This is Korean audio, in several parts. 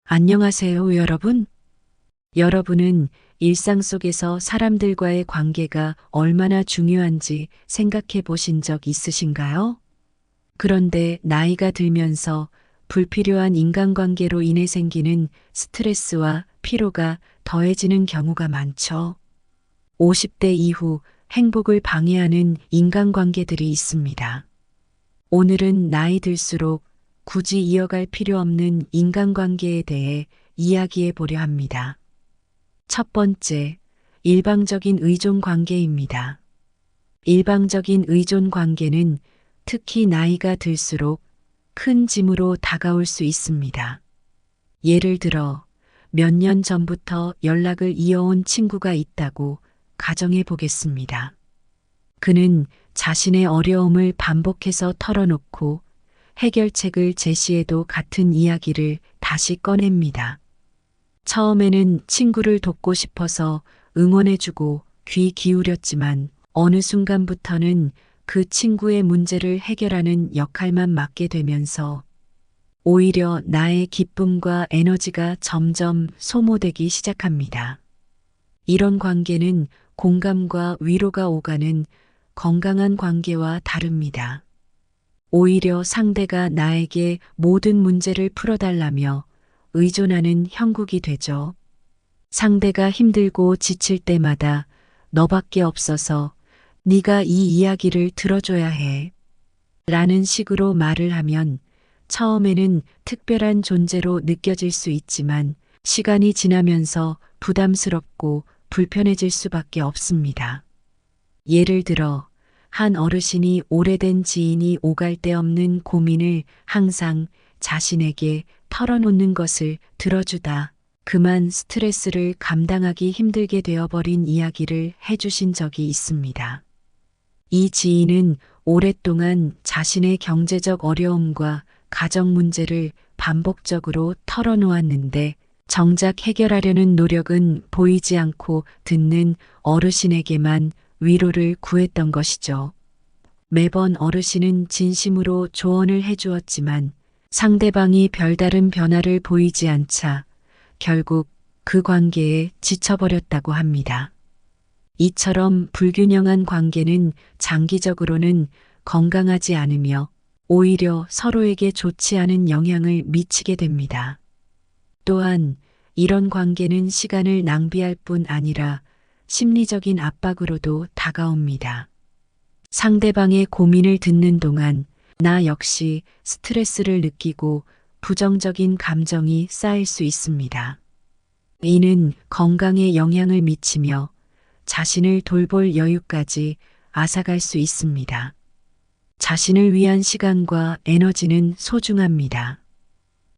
안녕하세요, 여러분. 여러분은 일상 속에서 사람들과의 관계가 얼마나 중요한지 생각해 보신 적 있으신가요? 그런데 나이가 들면서 불필요한 인간관계로 인해 생기는 스트레스와 피로가 더해지는 경우가 많죠. 50대 이후 행복을 방해하는 인간관계들이 있습니다. 오늘은 나이 들수록 굳이 이어갈 필요 없는 인간관계에 대해 이야기해 보려 합니다. 첫 번째, 일방적인 의존 관계입니다. 일방적인 의존 관계는 특히 나이가 들수록 큰 짐으로 다가올 수 있습니다. 예를 들어, 몇 년 전부터 연락을 이어온 친구가 있다고 가정해 보겠습니다. 그는 자신의 어려움을 반복해서 털어놓고 해결책을 제시해도 같은 이야기를 다시 꺼냅니다. 처음에는 친구를 돕고 싶어서 응원해주고 귀 기울였지만 어느 순간부터는 그 친구의 문제를 해결하는 역할만 맡게 되면서 오히려 나의 기쁨과 에너지가 점점 소모되기 시작합니다. 이런 관계는 공감과 위로가 오가는 건강한 관계와 다릅니다. 오히려 상대가 나에게 모든 문제를 풀어달라며 의존하는 형국이 되죠. 상대가 힘들고 지칠 때마다 너밖에 없어서 네가 이 이야기를 들어줘야 해. 라는 식으로 말을 하면 처음에는 특별한 존재로 느껴질 수 있지만 시간이 지나면서 부담스럽고 불편해질 수밖에 없습니다. 예를 들어 한 어르신이 오래된 지인이 오갈 데 없는 고민을 항상 자신에게 털어놓는 것을 들어주다 그만 스트레스를 감당하기 힘들게 되어버린 이야기를 해주신 적이 있습니다. 이 지인은 오랫동안 자신의 경제적 어려움과 가정 문제를 반복적으로 털어놓았는데 정작 해결하려는 노력은 보이지 않고 듣는 어르신에게만 위로를 구했던 것이죠. 매번 어르신은 진심으로 조언을 해주었지만 상대방이 별다른 변화를 보이지 않자 결국 그 관계에 지쳐버렸다고 합니다. 이처럼 불균형한 관계는 장기적으로는 건강하지 않으며 오히려 서로에게 좋지 않은 영향을 미치게 됩니다. 또한 이런 관계는 시간을 낭비할 뿐 아니라 심리적인 압박으로도 다가옵니다. 상대방의 고민을 듣는 동안 나 역시 스트레스를 느끼고 부정적인 감정이 쌓일 수 있습니다. 이는 건강에 영향을 미치며 자신을 돌볼 여유까지 앗아갈 수 있습니다. 자신을 위한 시간과 에너지는 소중합니다.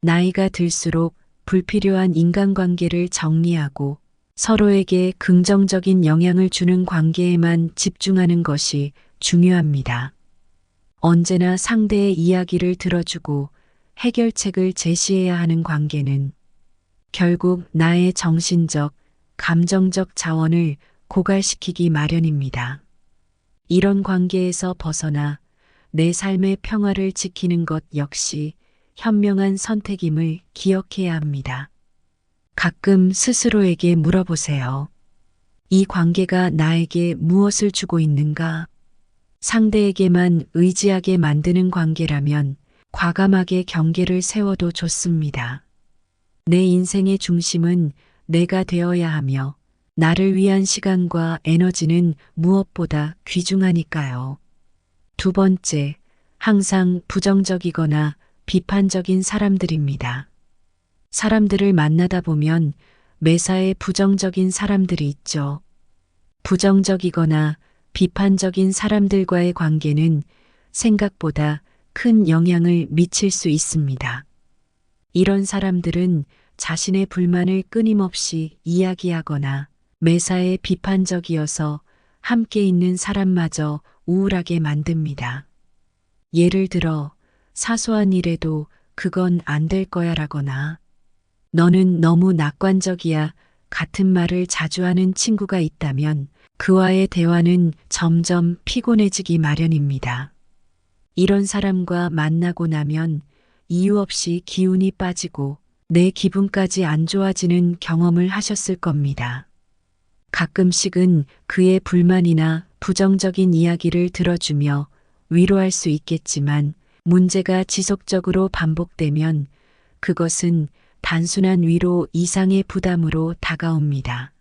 나이가 들수록 불필요한 인간관계를 정리하고 서로에게 긍정적인 영향을 주는 관계에만 집중하는 것이 중요합니다. 언제나 상대의 이야기를 들어주고 해결책을 제시해야 하는 관계는 결국 나의 정신적, 감정적 자원을 고갈시키기 마련입니다. 이런 관계에서 벗어나 내 삶의 평화를 지키는 것 역시 현명한 선택임을 기억해야 합니다. 가끔 스스로에게 물어보세요. 이 관계가 나에게 무엇을 주고 있는가? 상대에게만 의지하게 만드는 관계라면 과감하게 경계를 세워도 좋습니다. 내 인생의 중심은 내가 되어야 하며 나를 위한 시간과 에너지는 무엇보다 귀중하니까요. 두 번째, 항상 부정적이거나 비판적인 사람들입니다. 사람들을 만나다 보면 매사에 부정적인 사람들이 있죠. 부정적이거나 비판적인 사람들과의 관계는 생각보다 큰 영향을 미칠 수 있습니다. 이런 사람들은 자신의 불만을 끊임없이 이야기하거나 매사에 비판적이어서 함께 있는 사람마저 우울하게 만듭니다. 예를 들어 사소한 일에도 그건 안 될 거야 라거나 너는 너무 낙관적이야 같은 말을 자주 하는 친구가 있다면 그와의 대화는 점점 피곤해지기 마련입니다. 이런 사람과 만나고 나면 이유 없이 기운이 빠지고 내 기분까지 안 좋아지는 경험을 하셨을 겁니다. 가끔씩은 그의 불만이나 부정적인 이야기를 들어주며 위로할 수 있겠지만 문제가 지속적으로 반복되면 그것은 단순한 위로 이상의 부담으로 다가옵니다.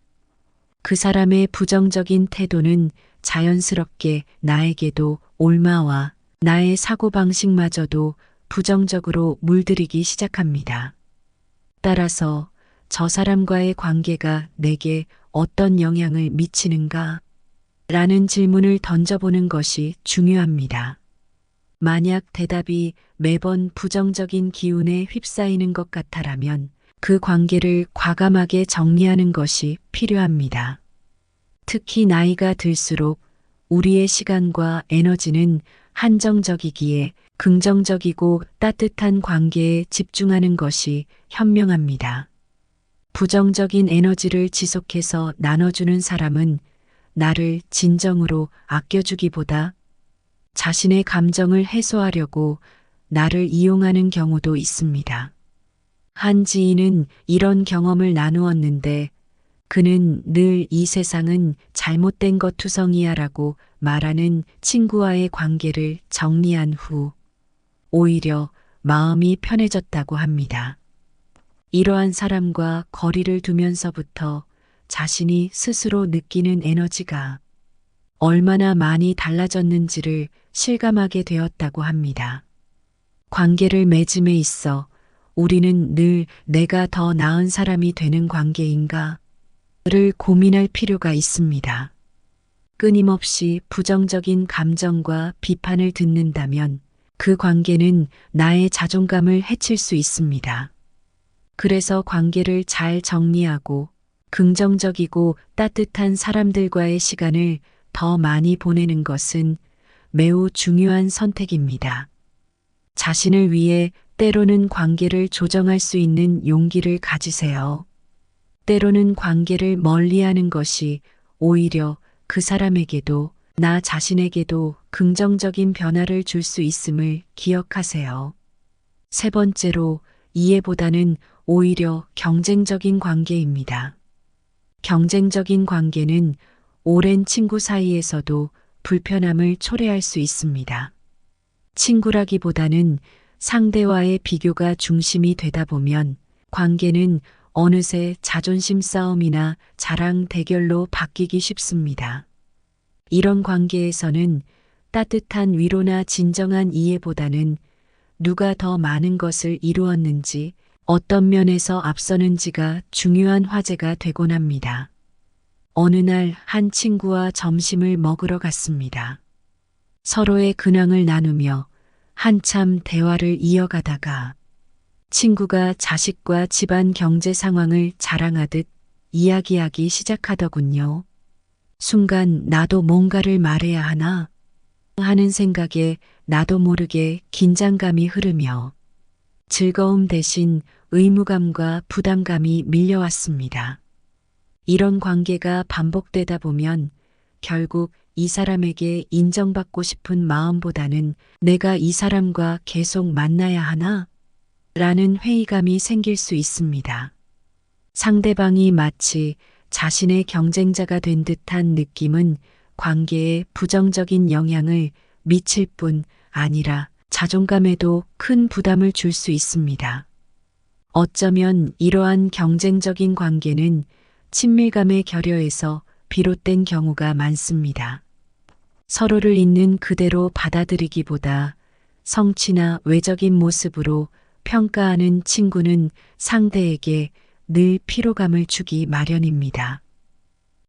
그 사람의 부정적인 태도는 자연스럽게 나에게도 옮아와 나의 사고방식마저도 부정적으로 물들이기 시작합니다. 따라서 저 사람과의 관계가 내게 어떤 영향을 미치는가? 라는 질문을 던져보는 것이 중요합니다. 만약 대답이 매번 부정적인 기운에 휩싸이는 것 같아라면 그 관계를 과감하게 정리하는 것이 필요합니다. 특히 나이가 들수록 우리의 시간과 에너지는 한정적이기에 긍정적이고 따뜻한 관계에 집중하는 것이 현명합니다. 부정적인 에너지를 지속해서 나눠주는 사람은 나를 진정으로 아껴주기보다 자신의 감정을 해소하려고 나를 이용하는 경우도 있습니다. 한 지인은 이런 경험을 나누었는데 그는 늘 이 세상은 잘못된 것 투성이야 라고 말하는 친구와의 관계를 정리한 후 오히려 마음이 편해졌다고 합니다. 이러한 사람과 거리를 두면서부터 자신이 스스로 느끼는 에너지가 얼마나 많이 달라졌는지를 실감하게 되었다고 합니다. 관계를 맺음에 있어 우리는 늘 내가 더 나은 사람이 되는 관계인가? 를 고민할 필요가 있습니다. 끊임없이 부정적인 감정과 비판을 듣는다면 그 관계는 나의 자존감을 해칠 수 있습니다. 그래서 관계를 잘 정리하고 긍정적이고 따뜻한 사람들과의 시간을 더 많이 보내는 것은 매우 중요한 선택입니다. 자신을 위해 때로는 관계를 조정할 수 있는 용기를 가지세요. 때로는 관계를 멀리하는 것이 오히려 그 사람에게도 나 자신에게도 긍정적인 변화를 줄 수 있음을 기억하세요. 세 번째로 이해보다는 오히려 경쟁적인 관계입니다. 경쟁적인 관계는 오랜 친구 사이에서도 불편함을 초래할 수 있습니다. 친구라기보다는 상대와의 비교가 중심이 되다 보면 관계는 어느새 자존심 싸움이나 자랑 대결로 바뀌기 쉽습니다. 이런 관계에서는 따뜻한 위로나 진정한 이해보다는 누가 더 많은 것을 이루었는지, 어떤 면에서 앞서는지가 중요한 화제가 되곤 합니다. 어느 날 한 친구와 점심을 먹으러 갔습니다. 서로의 근황을 나누며 한참 대화를 이어가다가 친구가 자식과 집안 경제 상황을 자랑하듯 이야기하기 시작하더군요. 순간 나도 뭔가를 말해야 하나 하는 생각에 나도 모르게 긴장감이 흐르며 즐거움 대신 의무감과 부담감이 밀려왔습니다. 이런 관계가 반복되다 보면 결국 이 사람에게 인정받고 싶은 마음보다는 내가 이 사람과 계속 만나야 하나? 라는 회의감이 생길 수 있습니다. 상대방이 마치 자신의 경쟁자가 된 듯한 느낌은 관계에 부정적인 영향을 미칠 뿐 아니라 자존감에도 큰 부담을 줄 수 있습니다. 어쩌면 이러한 경쟁적인 관계는 친밀감의 결여에서 비롯된 경우가 많습니다. 서로를 있는 그대로 받아들이기보다 성취나 외적인 모습으로 평가하는 친구는 상대에게 늘 피로감을 주기 마련입니다.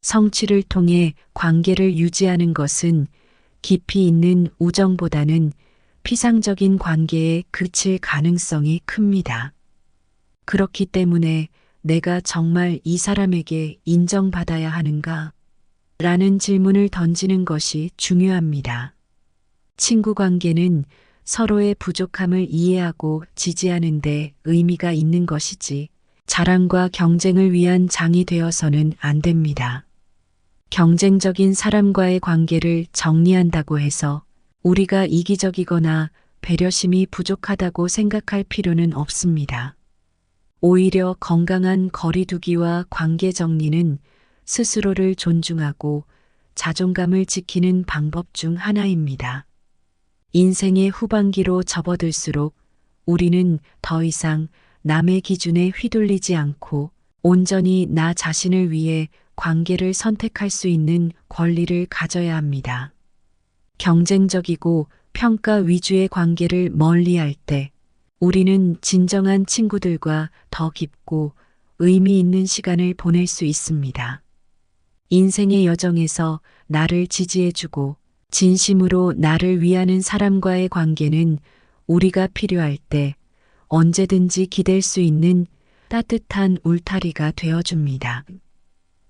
성취를 통해 관계를 유지하는 것은 깊이 있는 우정보다는 피상적인 관계에 그칠 가능성이 큽니다. 그렇기 때문에 내가 정말 이 사람에게 인정받아야 하는가? 라는 질문을 던지는 것이 중요합니다. 친구 관계는 서로의 부족함을 이해하고 지지하는 데 의미가 있는 것이지 자랑과 경쟁을 위한 장이 되어서는 안 됩니다. 경쟁적인 사람과의 관계를 정리한다고 해서 우리가 이기적이거나 배려심이 부족하다고 생각할 필요는 없습니다. 오히려 건강한 거리두기와 관계 정리는 스스로를 존중하고 자존감을 지키는 방법 중 하나입니다. 인생의 후반기로 접어들수록 우리는 더 이상 남의 기준에 휘둘리지 않고 온전히 나 자신을 위해 관계를 선택할 수 있는 권리를 가져야 합니다. 경쟁적이고 평가 위주의 관계를 멀리할 때 우리는 진정한 친구들과 더 깊고 의미 있는 시간을 보낼 수 있습니다. 인생의 여정에서 나를 지지해주고 진심으로 나를 위하는 사람과의 관계는 우리가 필요할 때 언제든지 기댈 수 있는 따뜻한 울타리가 되어줍니다.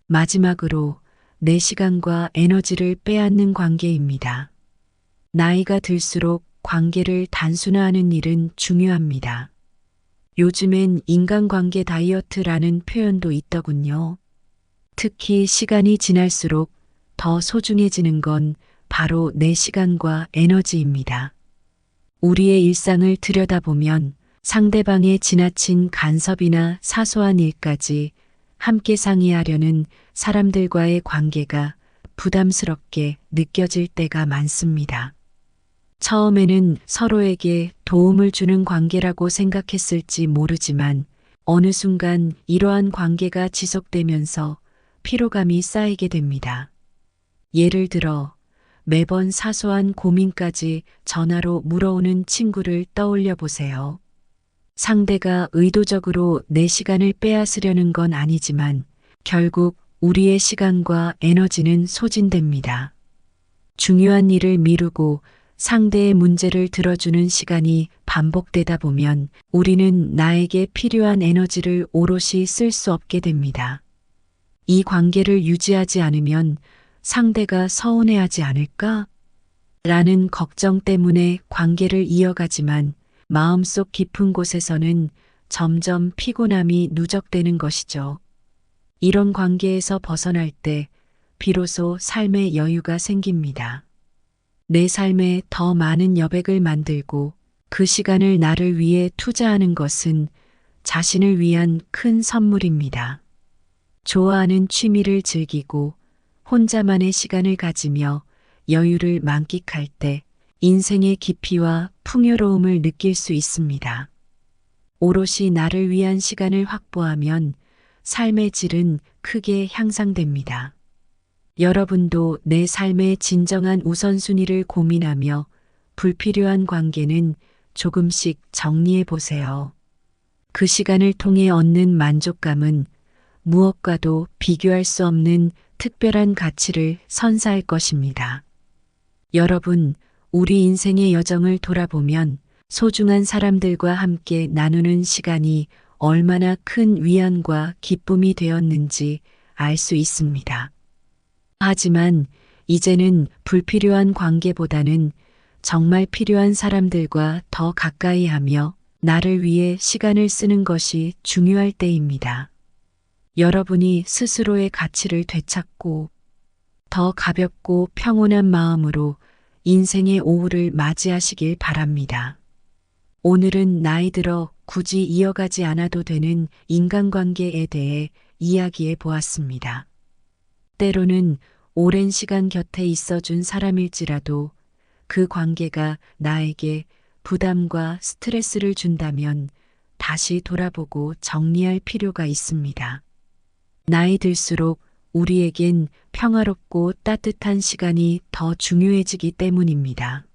마지막으로 내 시간과 에너지를 빼앗는 관계입니다. 나이가 들수록 관계를 단순화하는 일은 중요합니다. 요즘엔 인간관계 다이어트라는 표현도 있더군요. 특히 시간이 지날수록 더 소중해지는 건 바로 내 시간과 에너지입니다. 우리의 일상을 들여다보면 상대방의 지나친 간섭이나 사소한 일까지 함께 상의하려는 사람들과의 관계가 부담스럽게 느껴질 때가 많습니다. 처음에는 서로에게 도움을 주는 관계라고 생각했을지 모르지만 어느 순간 이러한 관계가 지속되면서 피로감이 쌓이게 됩니다. 예를 들어 매번 사소한 고민까지 전화로 물어오는 친구를 떠올려 보세요. 상대가 의도적으로 내 시간을 빼앗으려는 건 아니지만 결국 우리의 시간과 에너지는 소진됩니다. 중요한 일을 미루고 상대의 문제를 들어주는 시간이 반복되다 보면 우리는 나에게 필요한 에너지를 오롯이 쓸 수 없게 됩니다. 이 관계를 유지하지 않으면 상대가 서운해하지 않을까? 라는 걱정 때문에 관계를 이어가지만 마음속 깊은 곳에서는 점점 피곤함이 누적되는 것이죠. 이런 관계에서 벗어날 때 비로소 삶의 여유가 생깁니다. 내 삶에 더 많은 여백을 만들고 그 시간을 나를 위해 투자하는 것은 자신을 위한 큰 선물입니다. 좋아하는 취미를 즐기고 혼자만의 시간을 가지며 여유를 만끽할 때 인생의 깊이와 풍요로움을 느낄 수 있습니다. 오롯이 나를 위한 시간을 확보하면 삶의 질은 크게 향상됩니다. 여러분도 내 삶의 진정한 우선순위를 고민하며 불필요한 관계는 조금씩 정리해 보세요. 그 시간을 통해 얻는 만족감은 무엇과도 비교할 수 없는 특별한 가치를 선사할 것입니다. 여러분, 우리 인생의 여정을 돌아보면 소중한 사람들과 함께 나누는 시간이 얼마나 큰 위안과 기쁨이 되었는지 알 수 있습니다. 하지만 이제는 불필요한 관계보다는 정말 필요한 사람들과 더 가까이 하며 나를 위해 시간을 쓰는 것이 중요할 때입니다. 여러분이 스스로의 가치를 되찾고 더 가볍고 평온한 마음으로 인생의 오후를 맞이하시길 바랍니다. 오늘은 나이 들어 굳이 이어가지 않아도 되는 인간관계에 대해 이야기해 보았습니다. 때로는 오랜 시간 곁에 있어준 사람일지라도 그 관계가 나에게 부담과 스트레스를 준다면 다시 돌아보고 정리할 필요가 있습니다. 나이 들수록 우리에겐 평화롭고 따뜻한 시간이 더 중요해지기 때문입니다.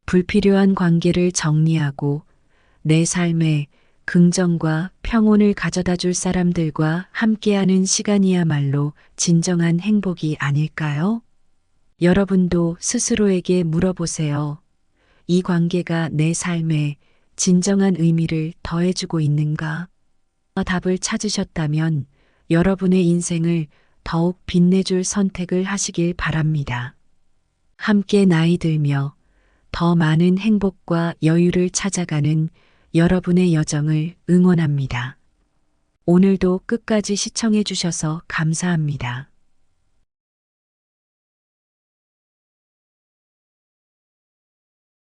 불필요한 관계를 정리하고 내 삶에 긍정과 평온을 가져다 줄 사람들과 함께하는 시간이야말로 진정한 행복이 아닐까요? 여러분도 스스로에게 물어보세요. 이 관계가 내 삶에 진정한 의미를 더해주고 있는가? 답을 찾으셨다면 여러분의 인생을 더욱 빛내줄 선택을 하시길 바랍니다. 함께 나이 들며 더 많은 행복과 여유를 찾아가는 여러분의 여정을 응원합니다. 오늘도 끝까지 시청해 주셔서 감사합니다.